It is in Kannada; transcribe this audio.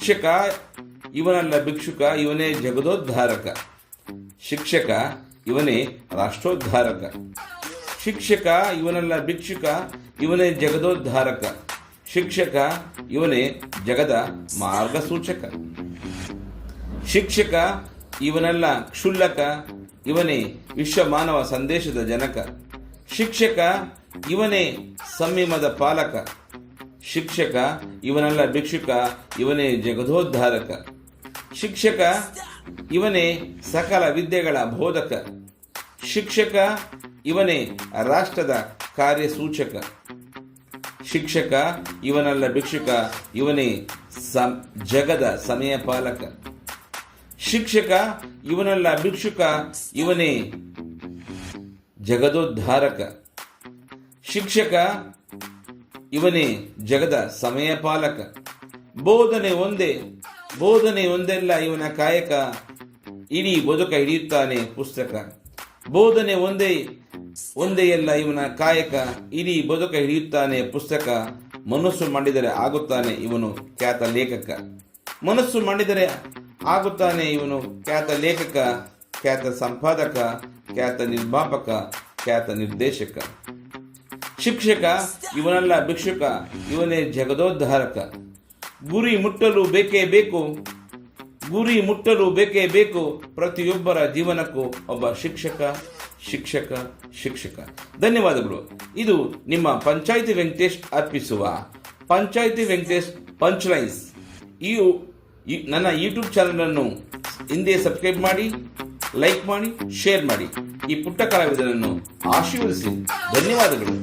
ಶಿಕ್ಷಕ ಇವನಲ್ಲ ಭಿಕ್ಷುಕ, ಇವನೇ ಜಗದೋದ್ಧಾರಕ. ಶಿಕ್ಷಕ ಇವನೇ ರಾಷ್ಟ್ರೋದ್ಧಾರಕ. ಶಿಕ್ಷಕ ಇವನಲ್ಲ ಭಿಕ್ಷುಕ, ಇವನೇ ಜಗದೋದ್ಧಾರಕ. ಶಿಕ್ಷಕ ಇವನೇ ಜಗದ ಮಾರ್ಗಸೂಚಕ. ಶಿಕ್ಷಕ ಇವನಲ್ಲ ಕ್ಷುಲ್ಲಕ, ಇವನೇ ವಿಶ್ವ ಮಾನವ ಸಂದೇಶದ ಜನಕ. ಶಿಕ್ಷಕ ಇವನೇ ಸಂಯಮದ ಪಾಲಕ. ಶಿಕ್ಷಕ ಇವನಲ್ಲ ಭಿಕ್ಷುಕ, ಇವನೇ ಜಗದೋದ್ಧಾರಕ. ಶಿಕ್ಷಕ ಇವನೇ ಸಕಲ ವಿದ್ಯೆಗಳ ಬೋಧಕ. ಶಿಕ್ಷಕ ಇವನೇ ರಾಷ್ಟ್ರದ ಕಾರ್ಯಸೂಚಕ. ಶಿಕ್ಷಕ ಇವನಲ್ಲ ಭಿಕ್ಷುಕ, ಇವನೇ ಜಗದ ಸಮಯ ಪಾಲಕ. ಶಿಕ್ಷಕ ಇವನಲ್ಲ ಭಿಕ್ಷುಕ, ಇವನೇ ಜಗದೋದ್ಧಾರಕ. ಶಿಕ್ಷಕ ಇವನೇ ಜಗದ ಸಮಯ ಪಾಲಕ. ಬೋಧನೆ ಒಂದೆಲ್ಲ ಇವನ ಕಾಯಕ, ಇಡೀ ಬದುಕ ಹಿಡಿಯುತ್ತಾನೆ ಪುಸ್ತಕ. ಬೋಧನೆ ಒಂದೇ ಎಲ್ಲ ಇವನ ಕಾಯಕ, ಇಡೀ ಬದುಕ ಹಿಡಿಯುತ್ತಾನೆ ಪುಸ್ತಕ. ಮನಸ್ಸು ಮಾಡಿದರೆ ಆಗುತ್ತಾನೆ ಇವನು ಖ್ಯಾತ ಲೇಖಕ. ಮನಸ್ಸು ಮಾಡಿದರೆ ಆಗುತ್ತಾನೆ ಇವನು ಖ್ಯಾತ ಲೇಖಕ, ಖ್ಯಾತ ಸಂಪಾದಕ, ಖ್ಯಾತ ನಿರ್ಮಾಪಕ, ಖ್ಯಾತ ನಿರ್ದೇಶಕ. ಶಿಕ್ಷಕ ಇವನಲ್ಲ ಭಿಕ್ಷುಕ, ಇವನೇ ಜಗದೋದ್ಧಾರಕ. ಗುರಿ ಮುಟ್ಟಲು ಬೇಕೇ ಬೇಕು ಪ್ರತಿಯೊಬ್ಬರ ಜೀವನಕ್ಕೂ ಒಬ್ಬ ಶಿಕ್ಷಕ. ಧನ್ಯವಾದಗಳು. ಇದು ನಿಮ್ಮ ಪಂಚಾಯಿತಿ ವೆಂಕಟೇಶ್ ಅರ್ಪಿಸುವ ಪಂಚಾಯಿತಿ ವೆಂಕಟೇಶ್ ಪಂಚ್ಲೈನ್ಸ್. ನನ್ನ ಯೂಟ್ಯೂಬ್ ಚಾನಲ್ ಅನ್ನು ಹಿಂದೆ ಸಬ್ಸ್ಕ್ರೈಬ್ ಮಾಡಿ, ಲೈಕ್ ಮಾಡಿ, ಶೇರ್ ಮಾಡಿ. ಈ ಪುಟ್ಟ ಕಲಾವಿದನನ್ನು ಆಶೀರ್ವದಿಸಿ. ಧನ್ಯವಾದಗಳು.